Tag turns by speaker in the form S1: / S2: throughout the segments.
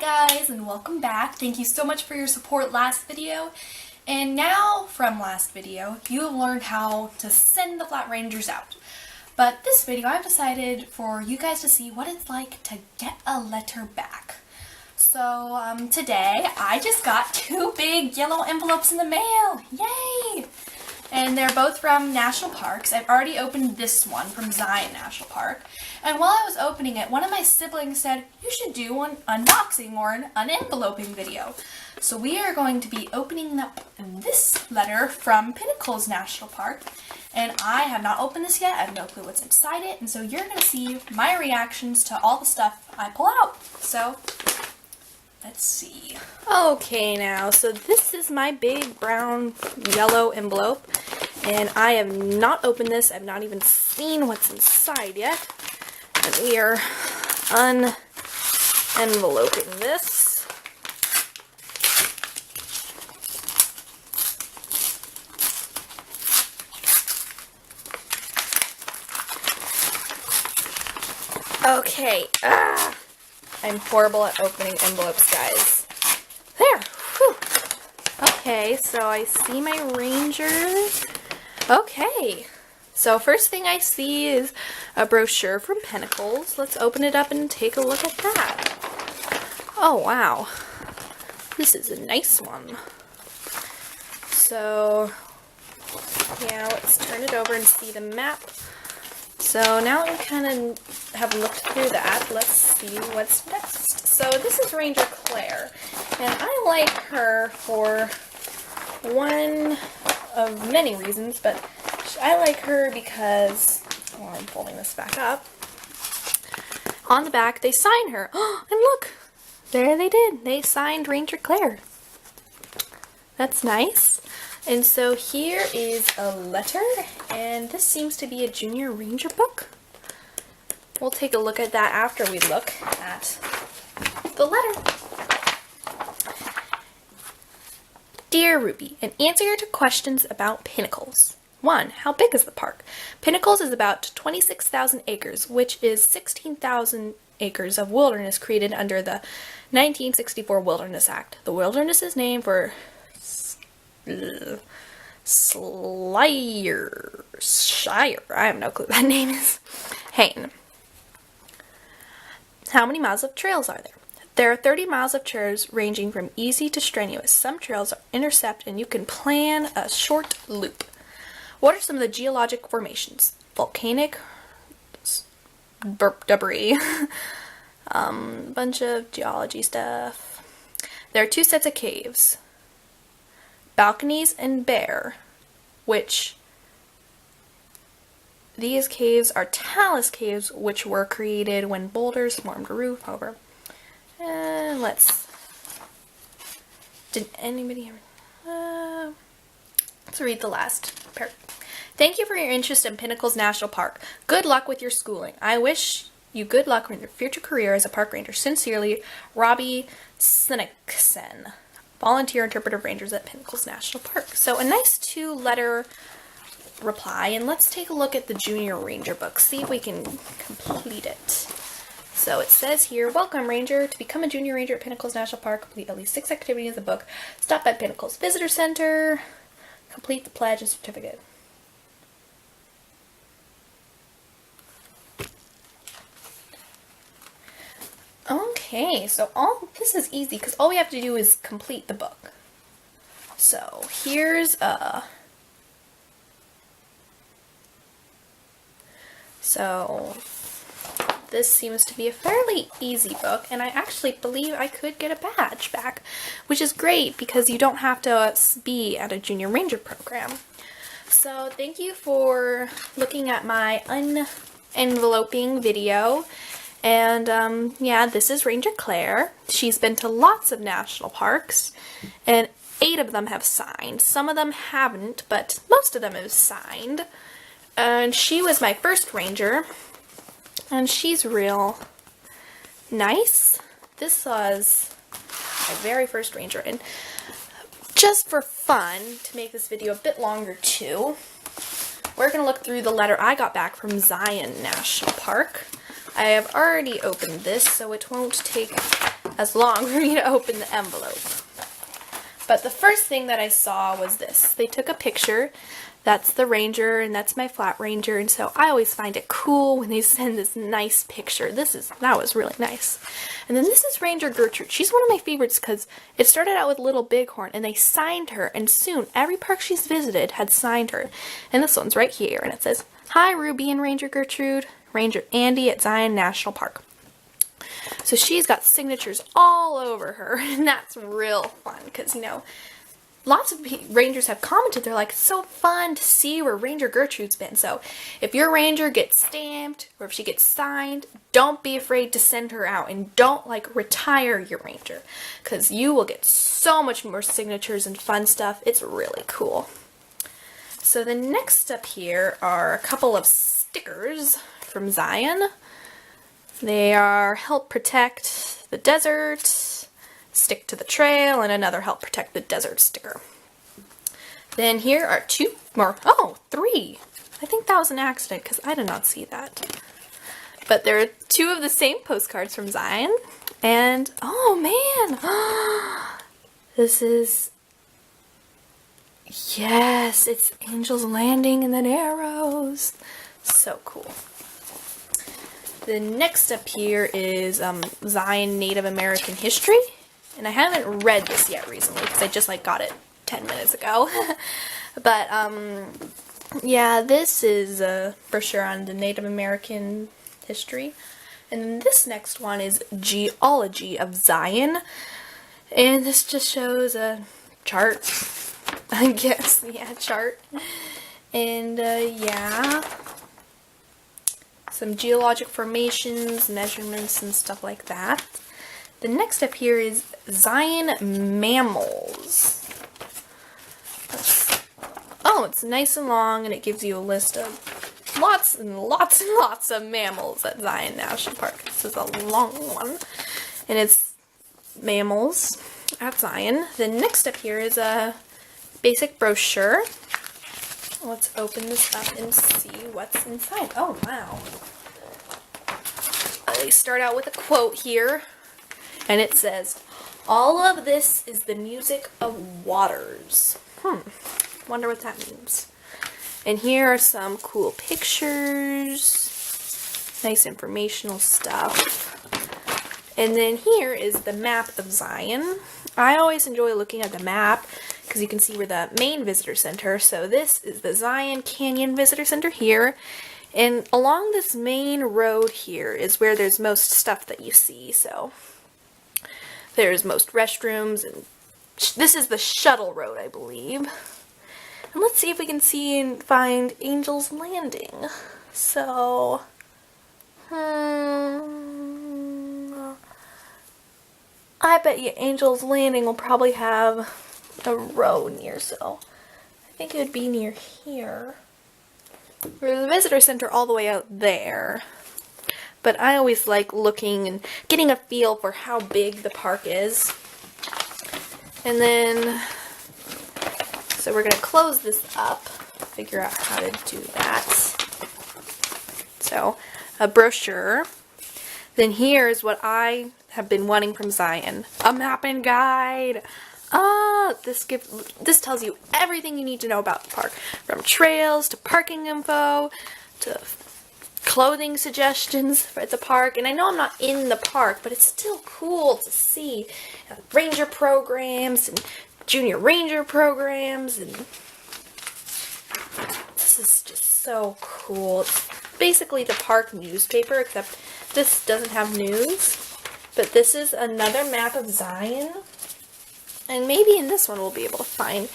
S1: guys, and welcome back. Thank you so much for your support last video. And now, from last video, you have learned how to send the Flat Rangers out. But this video, I've decided for you guys to see what it's like to get a letter back. So, today, I just got 2 big yellow envelopes in the mail. Yay! And they're both from national parks. I've already opened this one from Zion National Park. And while I was opening it, one of my siblings said, you should do an unboxing or an unenveloping video. So we are going to be opening up this letter from Pinnacles National Park. And I have not opened this yet. I have no clue what's inside it. And so you're going to see my reactions to all the stuff I pull out. So let's see. Okay, now, so this is my big brown yellow envelope, and I have not opened this. I've not even seen what's inside yet. And we are unenveloping this. Okay, I'm horrible at opening envelopes, guys. There! Whew. Okay, so I see my Rangers. Okay, so first thing I see is a brochure from Pinnacles. Let's open it up and take a look at that. Oh, wow. This is a nice one. So, yeah, let's turn it over and see the map. So now that we kind of have looked through that, let's see what's next. So this is Ranger Claire, and I like her for one of many reasons, but I like her because, well, I'm folding this back up. On the back, they sign her. Oh, and look, there they did. They signed Ranger Claire. That's nice. And so here is a letter, and this seems to be a Junior Ranger book. We'll take a look at that after we look at the letter. Dear Ruby, an answer to questions about Pinnacles. 1. How big is the park? Pinnacles is about 26,000 acres, which is 16,000 acres of wilderness created under the 1964 Wilderness Act. The wilderness is named for Shire. I have no clue what that name is. Hain. How many miles of trails are there? There are 30 miles of trails ranging from easy to strenuous. Some trails are intercept and you can plan a short loop. What are some of the geologic formations? Volcanic debris. Bunch of geology stuff. There are 2 sets of caves. Balconies and Bear, which these caves are talus caves, which were created when boulders formed a roof. However, and let's read the last paragraph. Thank you for your interest in Pinnacles National Park. Good luck with your schooling. I wish you good luck in your future career as a park ranger. Sincerely, Robbie Sinnixon, volunteer interpreter of rangers at Pinnacles National Park. So a nice 2-letter reply, and let's take a look at the Junior Ranger book, see if we can complete it. So it says here, welcome Ranger. To become a Junior Ranger at Pinnacles National Park, complete at least 6 activities in the book. Stop at Pinnacles Visitor Center, complete the pledge and certificate. Okay, so this is easy because all we have to do is complete the book. So here's so this seems to be a fairly easy book, and I actually believe I could get a badge back, which is great because you don't have to be at a Junior Ranger program. So thank you for looking at my unenveloping video. And, yeah, this is Ranger Claire. She's been to lots of national parks, and 8 of them have signed. Some of them haven't, but most of them have signed. And she was my first ranger, and she's real nice. This was my very first ranger, and just for fun, to make this video a bit longer too, we're going to look through the letter I got back from Zion National Park. I have already opened this, so it won't take as long for me to open the envelope. But the first thing that I saw was this. They took a picture. That's the Ranger, and that's my Flat Ranger, and so I always find it cool when they send this nice picture. That was really nice. And then this is Ranger Gertrude. She's one of my favorites because it started out with Little Bighorn, and they signed her, and soon every park she's visited had signed her. And this one's right here, and it says, "Hi, Ruby and Ranger Gertrude, Ranger Andy at Zion National Park." So she's got signatures all over her, and that's real fun because, you know, lots of rangers have commented, they're like, it's so fun to see where Ranger Gertrude's been. So if your ranger gets stamped or if she gets signed, don't be afraid to send her out, and don't like retire your ranger because you will get so much more signatures and fun stuff. It's really cool. So the next up here are a couple of stickers from Zion. They are Help Protect the Desert, Stick to the Trail, and another Help Protect the Desert sticker. Then here are three. I think that was an accident because I did not see that. But there are two of the same postcards from Zion. And, oh man, this is, yes, it's Angel's Landing and then arrows. So cool. The next up here is Zion Native American History. And I haven't read this yet recently because I just got it 10 minutes ago. But yeah, this is a brochure on the Native American history. And then this next one is Geology of Zion. And this just shows a chart. I guess, yeah, chart. And yeah, some geologic formations, measurements, and stuff like that. The next up here is Zion Mammals. Oh, it's nice and long, and it gives you a list of lots and lots and lots of mammals at Zion National Park. This is a long one, and it's mammals at Zion. The next up here is a basic brochure. Let's open this up and see what's inside. Oh, wow. They start out with a quote here. And it says, "All of this is the music of waters." Wonder what that means. And here are some cool pictures. Nice informational stuff. And then here is the map of Zion. I always enjoy looking at the map because you can see we're the main visitor center. So this is the Zion Canyon Visitor Center here. And along this main road here is where there's most stuff that you see. So there's most restrooms, and this is the shuttle road, I believe. And let's see if we can see and find Angel's Landing. So, I bet you Angel's Landing will probably have a road near, so I think it would be near here. There's the visitor center all the way out there. But I always like looking and getting a feel for how big the park is. And then, so we're going to close this up, figure out how to do that. So, a brochure. Then here's what I have been wanting from Zion. A map and guide. This tells you everything you need to know about the park. From trails to parking info to clothing suggestions at the park. And I know I'm not in the park, but it's still cool to see ranger programs and junior ranger programs, and this is just so cool. It's basically the park newspaper, except this doesn't have news. But this is another map of Zion, and maybe in this one we'll be able to find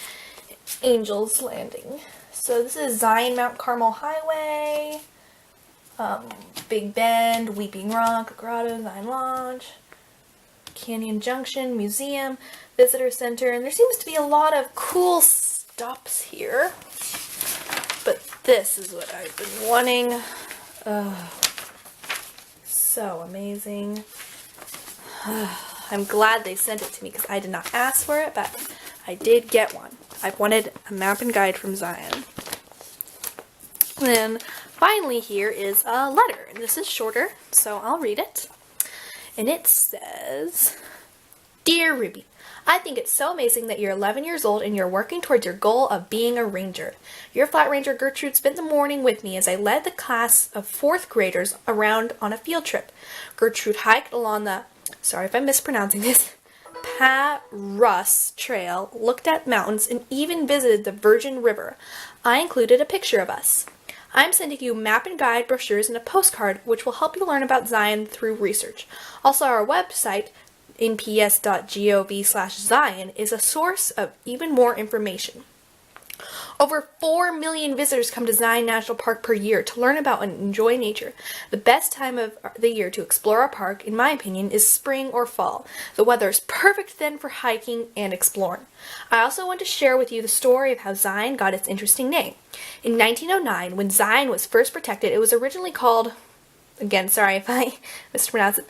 S1: Angel's Landing. So this is Zion Mount Carmel Highway, Big Bend, Weeping Rock, Grotto, Zion Lodge, Canyon Junction, Museum, Visitor Center, and there seems to be a lot of cool stops here. But this is what I've been wanting. So amazing. I'm glad they sent it to me because I did not ask for it, but I did get one. I've wanted a map and guide from Zion. And then finally here is a letter, and this is shorter, so I'll read it. And it says, Dear Ruby, I think it's so amazing that you're 11 years old and you're working towards your goal of being a ranger. Your flat ranger Gertrude spent the morning with me as I led the class of 4th graders around on a field trip. Gertrude hiked along the, sorry if I'm mispronouncing this, Parus Trail, looked at mountains, and even visited the Virgin River. I included a picture of us. I'm sending you map and guide brochures and a postcard which will help you learn about Zion through research. Also, our website, nps.gov/Zion, is a source of even more information. Over 4 million visitors come to Zion National Park per year to learn about and enjoy nature. The best time of the year to explore our park, in my opinion, is spring or fall. The weather is perfect then for hiking and exploring. I also want to share with you the story of how Zion got its interesting name. In 1909, when Zion was first protected, it was originally called, again, sorry if I mispronounce it,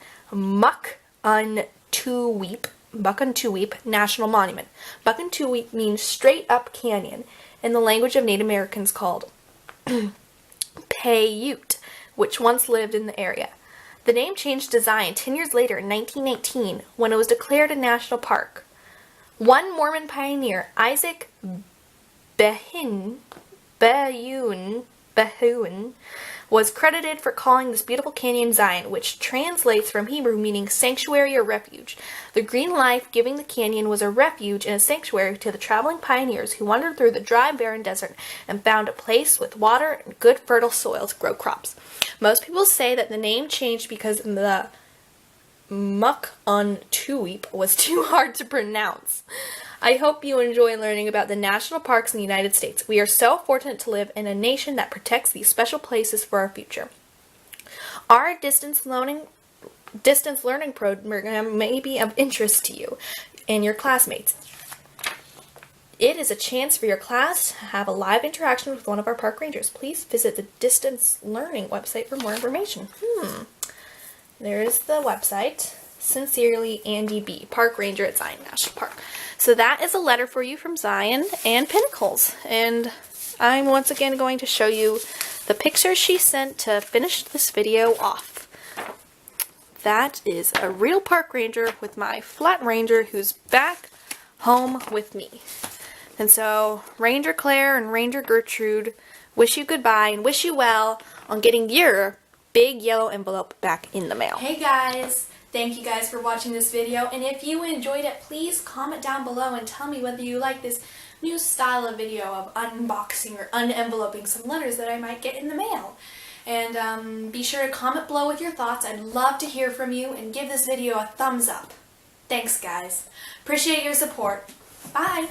S1: Buck-un-Two-Weep National Monument. Buck-un-Two-Weep means straight up canyon, in the language of Native Americans called Paiute, which once lived in the area. The name changed to Zion 10 years later in 1918 when it was declared a national park. One Mormon pioneer, Isaac Behun, was credited for calling this beautiful canyon Zion, which translates from Hebrew meaning sanctuary or refuge. The green life giving the canyon was a refuge and a sanctuary to the traveling pioneers who wandered through the dry, barren desert and found a place with water and good fertile soil to grow crops. Most people say that the name changed because the Muck-on-Two-Weep was too hard to pronounce. I hope you enjoy learning about the national parks in the United States. We are so fortunate to live in a nation that protects these special places for our future. Our distance learning program may be of interest to you and your classmates. It is a chance for your class to have a live interaction with one of our park rangers. Please visit the distance learning website for more information. There's the website. Sincerely, Andy B., Park Ranger at Zion National Park. So that is a letter for you from Zion and Pinnacles. And I'm once again going to show you the picture she sent to finish this video off. That is a real park ranger with my flat ranger who's back home with me. And so Ranger Claire and Ranger Gertrude wish you goodbye and wish you well on getting your big yellow envelope back in the mail. Hey guys! Thank you guys for watching this video, and if you enjoyed it, please comment down below and tell me whether you like this new style of video of unboxing or unenveloping some letters that I might get in the mail. And be sure to comment below with your thoughts. I'd love to hear from you, and give this video a thumbs up. Thanks guys. Appreciate your support. Bye!